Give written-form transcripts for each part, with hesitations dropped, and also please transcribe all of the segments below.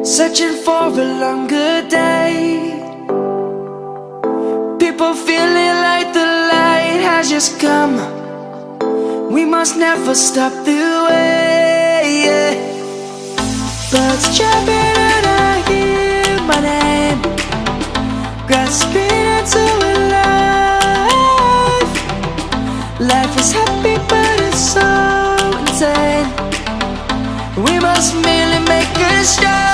Searching for a longer day. People feeling like the light has just come. We must never stop the way, yeah. Birds chirping and I hear my name, grasping into a life. Life is happy but it's so insane. We must merely make a start.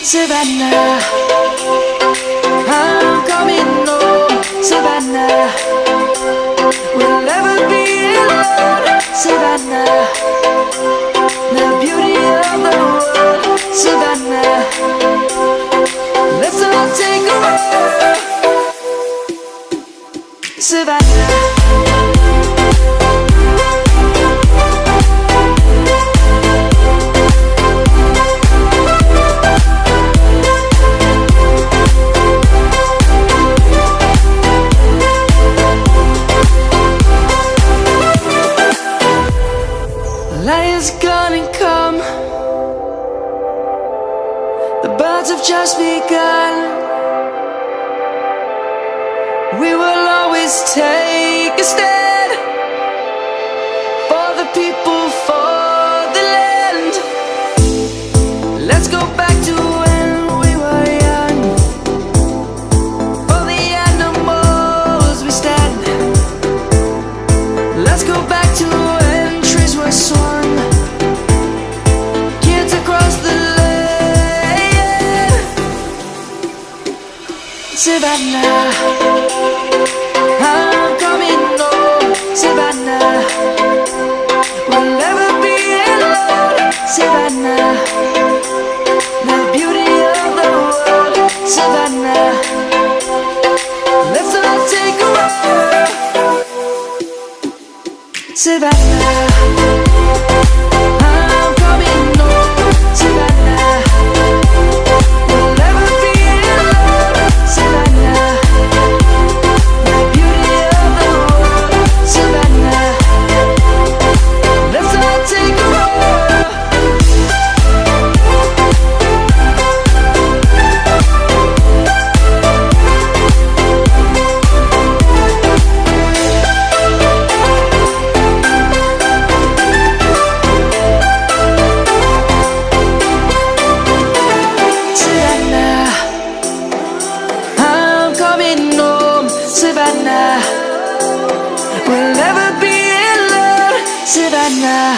Savannah, I'm coming home. Savannah, we'll never be alone. Savannah, the beauty of the world. Savannah, let's all take a walk. Savannah. Lion's gonna come. The birds have just begun. We will always take a stand for the people, for the land. Let's go back to when we were young. For the animals we stand. Let's go back to when trees were swung. Savannah, I'm coming home. Savannah, we'll never be alone. Savannah, the beauty of the world. Savannah, let's all take a walk. Savannah, I'm coming home. Savannah, we'll never be alone. Savannah, the beauty of the world. Savannah, let's all take a walk. Savannah, I'm coming home. Savannah, we'll never be alone. Savannah.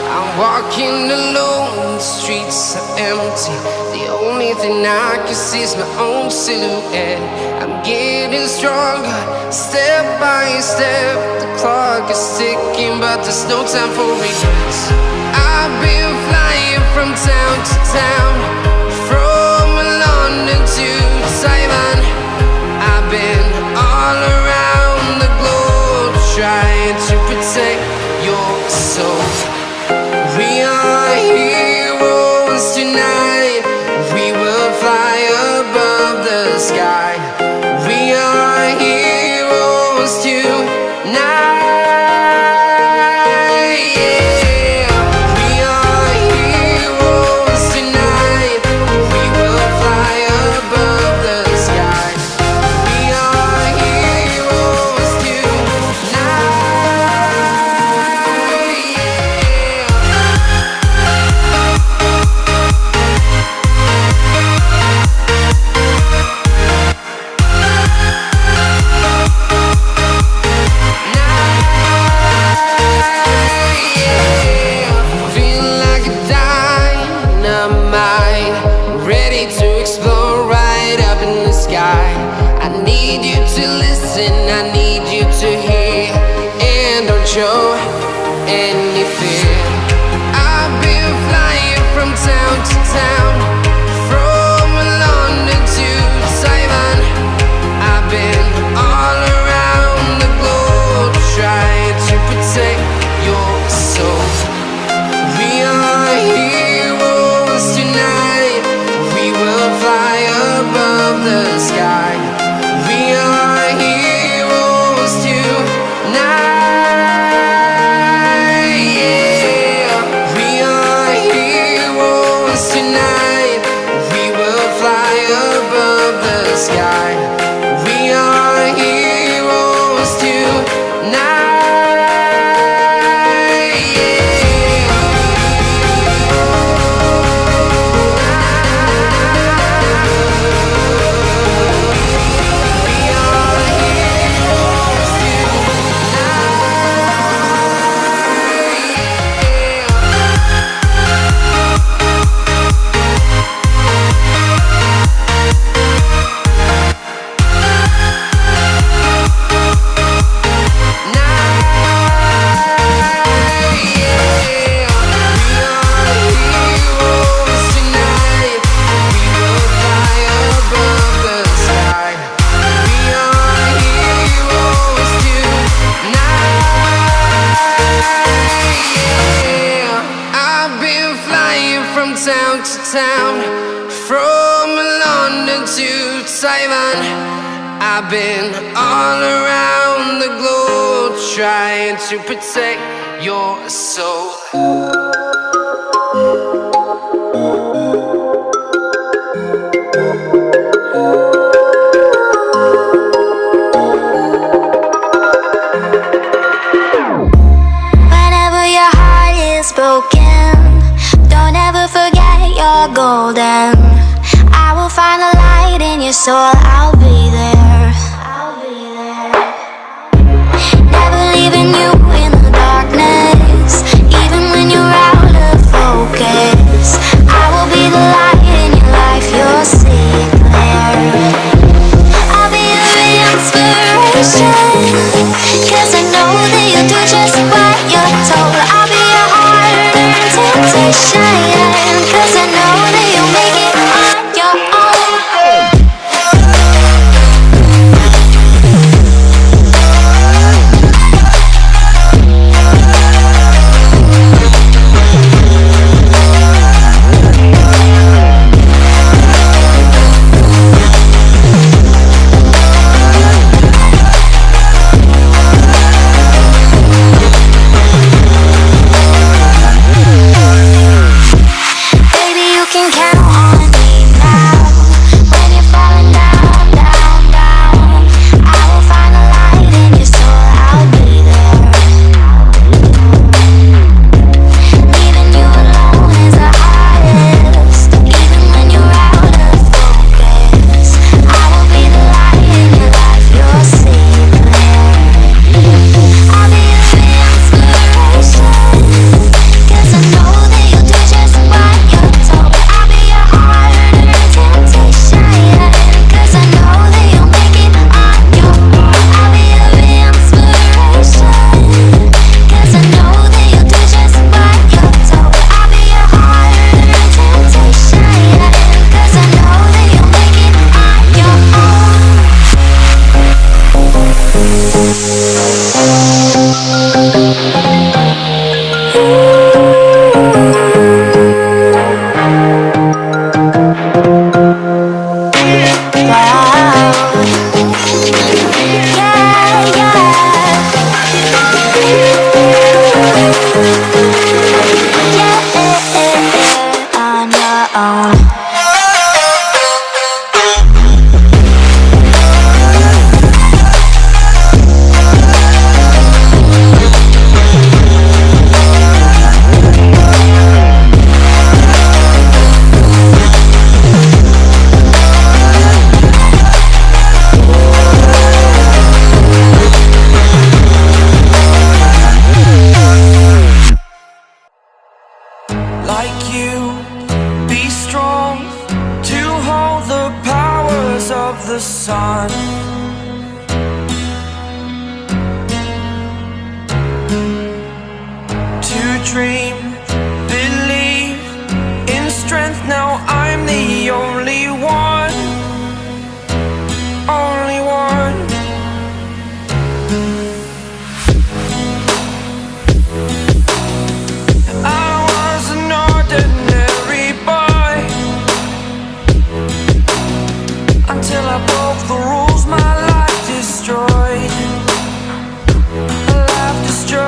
I'm walking alone, the streets are empty. The only thing I can see is my own silhouette. I'm getting stronger, step by step. The clock is ticking, but there's no time for regrets. I've been flying from town to town, from London to Taiwan. I've been all around the globe, trying to protect your soul. We are heroes tonight. We will fly above the sky. We are heroes tonight. Yeah. We are heroes tonight. We will fly above the sky. We are heroes tonight. Feeling like a dynamite, ready to explode right up in the sky. I need you to listen, I need you to hear, and don't show any fear. I've been flying from town to town, from London to Taiwan. I've been all around the globe, trying to protect your soul. We are heroes tonight. We will fly above the sky. We town, from London to Taiwan. I've been all around the globe trying to protect your soul. Whenever your heart is broken, don't ever forget you're golden. I will find a light in your soul, I'll be there. Never leaving you in the darkness, even when you're out of focus. I will be the light in your life, you'll see it clear. I'll be your inspiration, 'cause I know that you'll do just what you're told. I'll be your heart and temptation, 'cause I know that you'll make it on your own. Baby, you can count on me now. When you're falling down, down, down, I will find a light in your soul, I'll be there. Leaving you alone is the hardest, even when you're out of focus. I will be the light in your life, you'll see it clear. I'll be your inspiration, 'cause I know that you'll do just what you're told. I'll be your heart and temptation, 'cause I know that you'll make it on your own. I'll be your inspiration, 'cause I know that you'll do just what you're told. I'll be your heart and temptation, 'cause I know that you'll make it on your own. On your own. Like you, be strong to hold the powers of the sun. To dream, believe in strength. Now I'm the only one, only one. I was an ordinary boy until I broke the rules, my life destroyed. Life destroyed.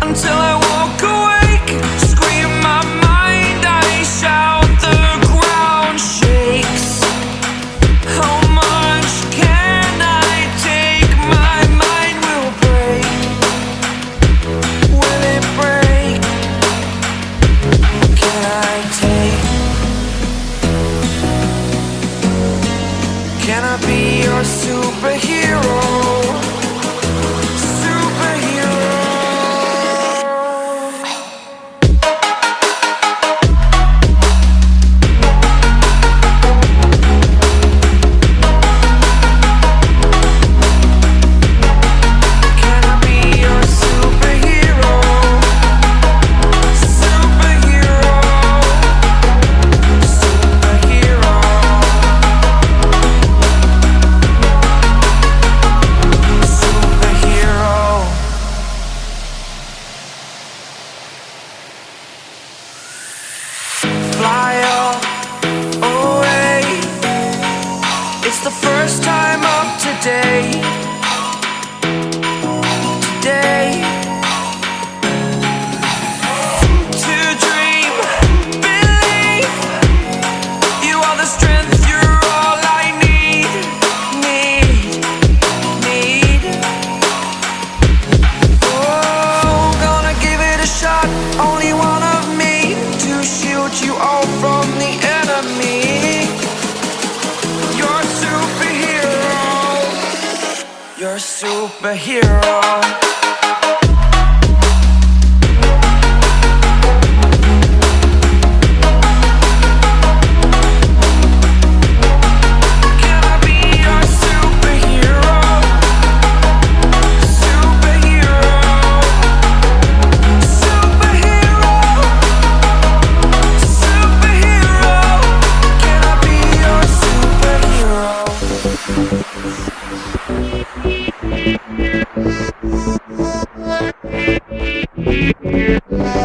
Until I walk awake, scream my mind, I shout, the ground shakes. How much can I take? My mind will break. Will it break? Can I take? Can I be your superhero? Superhero. Can I be your superhero? Superhero. Superhero. It's the first time of today. Today. To dream, believe. You are the strength, you're all I need. Oh, gonna give it a shot. Only one of me to shield you all from the enemy. You're a superhero. You're a superhero. Can I be your superhero? Superhero. Superhero. Superhero. Can I be your superhero? We'll be right back.